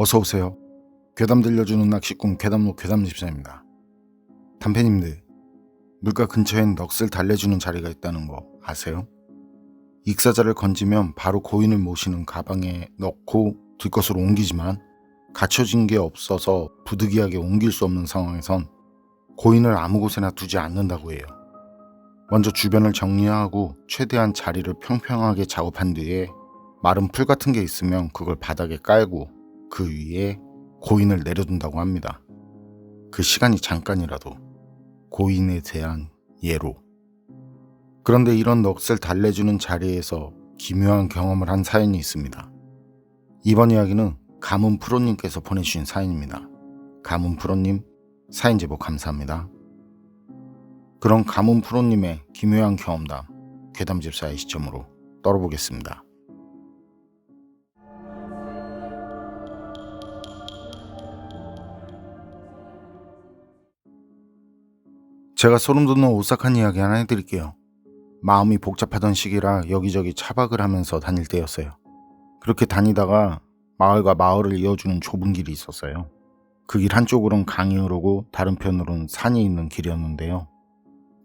어서오세요. 괴담 들려주는 낚시꾼 괴담로 괴담집사입니다. 단팬님들, 물가 근처엔 넋을 달래주는 자리가 있다는 거 아세요? 익사자를 건지면 바로 고인을 모시는 가방에 넣고 들것으로 옮기지만 갖춰진 게 없어서 부득이하게 옮길 수 없는 상황에선 고인을 아무 곳에나 두지 않는다고 해요. 먼저 주변을 정리하고 최대한 자리를 평평하게 작업한 뒤에 마른 풀 같은 게 있으면 그걸 바닥에 깔고 그 위에 고인을 내려둔다고 합니다. 그 시간이 잠깐이라도 고인에 대한 예로. 그런데 이런 넋을 달래주는 자리에서 기묘한 경험을 한 사연이 있습니다. 이번 이야기는 가문 프로님께서 보내주신 사연입니다. 가문 프로님, 사연 제보 감사합니다. 그런 가문 프로님의 기묘한 경험담, 괴담집사의 시점으로 떨어보겠습니다. 제가 소름 돋는 오싹한 이야기 하나 해드릴게요. 마음이 복잡하던 시기라 여기저기 차박을 하면서 다닐 때였어요. 그렇게 다니다가 마을과 마을을 이어주는 좁은 길이 있었어요. 그 길 한쪽으로는 강이 흐르고 다른 편으로는 산이 있는 길이었는데요.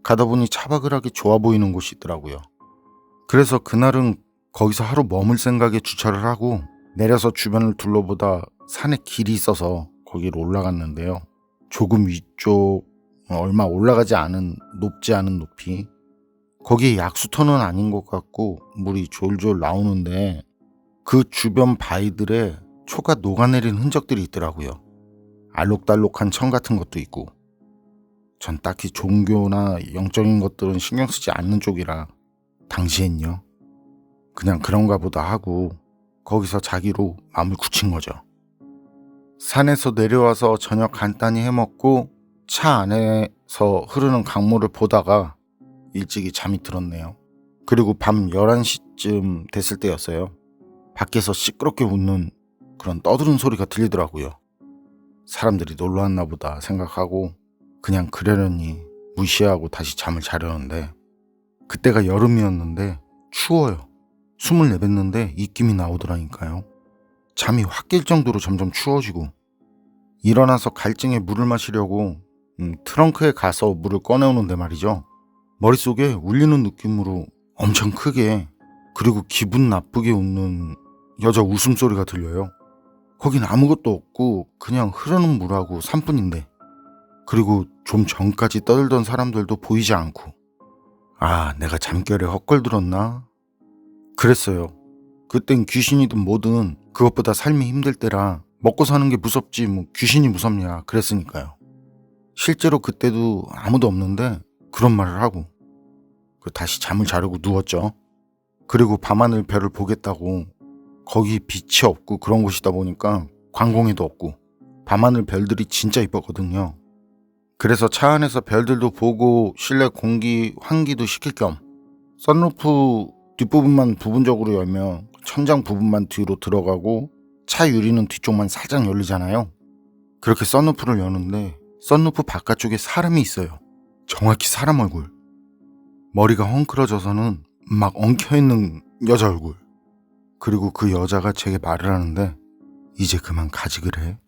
가다 보니 차박을 하기 좋아 보이는 곳이 있더라고요. 그래서 그날은 거기서 하루 머물 생각에 주차를 하고 내려서 주변을 둘러보다 산에 길이 있어서 거기로 올라갔는데요. 조금 위쪽, 얼마 올라가지 않은 높지 않은 높이, 거기에 약수터는 아닌 것 같고 물이 졸졸 나오는데 그 주변 바위들에 초가 녹아내린 흔적들이 있더라고요. 알록달록한 천 같은 것도 있고. 전 딱히 종교나 영적인 것들은 신경 쓰지 않는 쪽이라 당시엔요, 그냥 그런가 보다 하고 거기서 자기로 마음을 굳힌 거죠. 산에서 내려와서 저녁 간단히 해먹고 차 안에서 흐르는 강물을 보다가 일찍이 잠이 들었네요. 그리고 밤 11시쯤 됐을 때였어요. 밖에서 시끄럽게 웃는 그런 떠드는 소리가 들리더라고요. 사람들이 놀러 왔나 보다 생각하고 그냥 그러려니 무시하고 다시 잠을 자려는데 그때가 여름이었는데 추워요. 숨을 내뱉는데 입김이 나오더라니까요. 잠이 확 깰 정도로 점점 추워지고 일어나서 갈증에 물을 마시려고 트렁크에 가서 물을 꺼내오는데 말이죠. 머릿속에 울리는 느낌으로 엄청 크게, 그리고 기분 나쁘게 웃는 여자 웃음소리가 들려요. 거긴 아무것도 없고 그냥 흐르는 물하고 산뿐인데, 그리고 좀 전까지 떠들던 사람들도 보이지 않고. 아, 내가 잠결에 헛걸들었나? 그랬어요. 그땐 귀신이든 뭐든 그것보다 삶이 힘들 때라 먹고 사는 게 무섭지 뭐 귀신이 무섭냐 그랬으니까요. 실제로 그때도 아무도 없는데 그런 말을 하고 다시 잠을 자려고 누웠죠. 그리고 밤하늘 별을 보겠다고, 거기 빛이 없고 그런 곳이다 보니까 광공해도 없고 밤하늘 별들이 진짜 이뻤거든요. 그래서 차 안에서 별들도 보고 실내 공기 환기도 시킬 겸 썬루프 뒷부분만 부분적으로 열면 천장 부분만 뒤로 들어가고 차 유리는 뒤쪽만 살짝 열리잖아요. 그렇게 썬루프를 여는데 썬루프 바깥쪽에 사람이 있어요. 정확히 사람 얼굴. 머리가 헝클어져서는 막 엉켜있는 여자 얼굴. 그리고 그 여자가 제게 말을 하는데 이제 그만 가지 그래.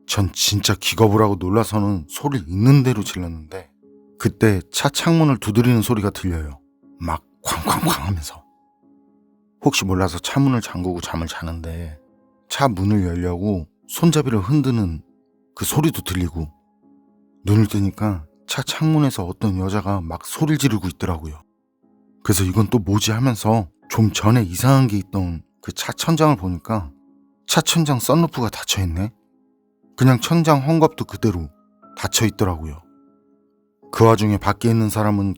전 진짜 기겁을 하고 놀라서는 소리를 있는 대로 질렀는데 그때 차 창문을 두드리는 소리가 들려요. 막 쾅쾅쾅 하면서. 혹시 몰라서 차문을 잠그고 잠을 자는데 차 문을 열려고 손잡이를 흔드는 그 소리도 들리고, 눈을 뜨니까 차 창문에서 어떤 여자가 막 소리를 지르고 있더라고요. 그래서 이건 또 뭐지 하면서 좀 전에 이상한 게 있던 그 차 천장을 보니까 차 천장 썬루프가 닫혀있네. 그냥 천장 헝겊도 그대로 닫혀있더라고요. 그 와중에 밖에 있는 사람은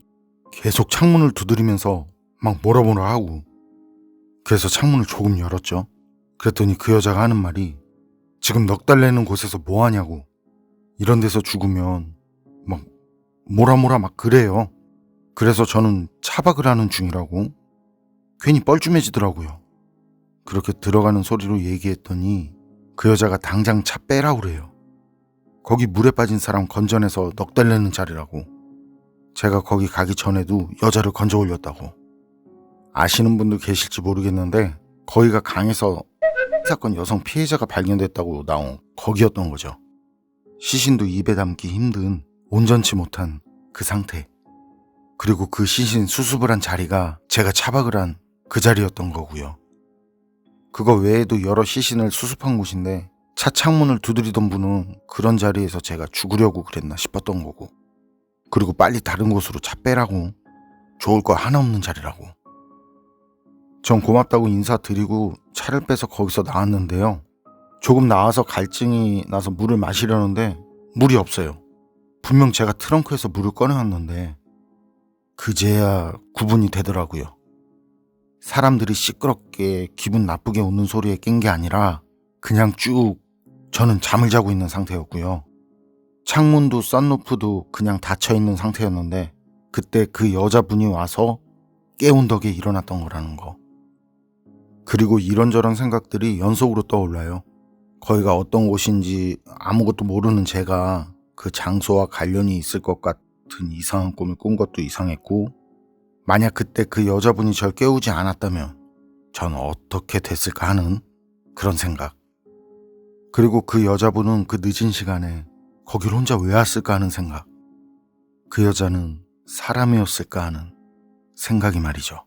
계속 창문을 두드리면서 막 뭐라 하고. 그래서 창문을 조금 열었죠. 그랬더니 그 여자가 하는 말이 지금 넋 달래는 곳에서 뭐 하냐고, 이런 데서 죽으면 막 뭐라 막 그래요. 그래서 저는 차박을 하는 중이라고. 괜히 뻘쭘해지더라고요. 그렇게 들어가는 소리로 얘기했더니 그 여자가 당장 차 빼라고 그래요. 거기 물에 빠진 사람 건져내서 넋 달래는 자리라고. 제가 거기 가기 전에도 여자를 건져 올렸다고. 아시는 분들 계실지 모르겠는데 거기가 강에서 사건 여성 피해자가 발견됐다고 나온 거기였던 거죠. 시신도 입에 담기 힘든 온전치 못한 그 상태. 그리고 그 시신 수습을 한 자리가 제가 차박을 한 그 자리였던 거고요. 그거 외에도 여러 시신을 수습한 곳인데 차 창문을 두드리던 분은 그런 자리에서 제가 죽으려고 그랬나 싶었던 거고, 그리고 빨리 다른 곳으로 차 빼라고, 좋을 거 하나 없는 자리라고. 전 고맙다고 인사드리고 차를 빼서 거기서 나왔는데요. 조금 나와서 갈증이 나서 물을 마시려는데 물이 없어요. 분명 제가 트렁크에서 물을 꺼내왔는데 그제야 구분이 되더라고요. 사람들이 시끄럽게 기분 나쁘게 웃는 소리에 깬 게 아니라 그냥 쭉 저는 잠을 자고 있는 상태였고요. 창문도 썬루프도 그냥 닫혀있는 상태였는데 그때 그 여자분이 와서 깨운 덕에 일어났던 거라는 거. 그리고 이런저런 생각들이 연속으로 떠올라요. 거기가 어떤 곳인지 아무것도 모르는 제가 그 장소와 관련이 있을 것 같은 이상한 꿈을 꾼 것도 이상했고, 만약 그때 그 여자분이 절 깨우지 않았다면 전 어떻게 됐을까 하는 그런 생각. 그리고 그 여자분은 그 늦은 시간에 거길 혼자 왜 왔을까 하는 생각. 그 여자는 사람이었을까 하는 생각이 말이죠.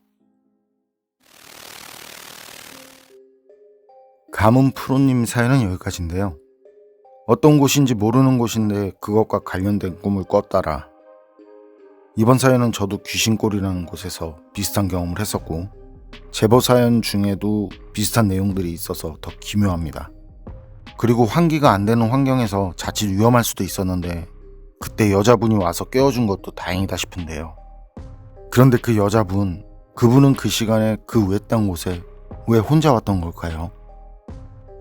가문 프로님 사연은 여기까지인데요. 어떤 곳인지 모르는 곳인데 그것과 관련된 꿈을 꿨다라. 이번 사연은 저도 귀신골이라는 곳에서 비슷한 경험을 했었고, 제보 사연 중에도 비슷한 내용들이 있어서 더 기묘합니다. 그리고 환기가 안 되는 환경에서 자칫 위험할 수도 있었는데 그때 여자분이 와서 깨워준 것도 다행이다 싶은데요. 그런데 그 여자분, 그분은 그 시간에 그 외딴 곳에 왜 혼자 왔던 걸까요?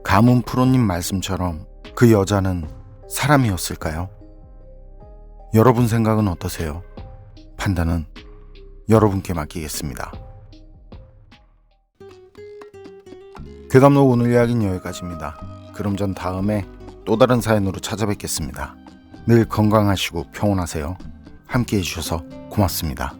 가문 프로님 말씀처럼 그 여자는 사람이었을까요? 여러분 생각은 어떠세요? 판단은 여러분께 맡기겠습니다. 괴담로 오늘 이야기는 여기까지입니다. 그럼 전 다음에 또 다른 사연으로 찾아뵙겠습니다. 늘 건강하시고 평온하세요. 함께 해주셔서 고맙습니다.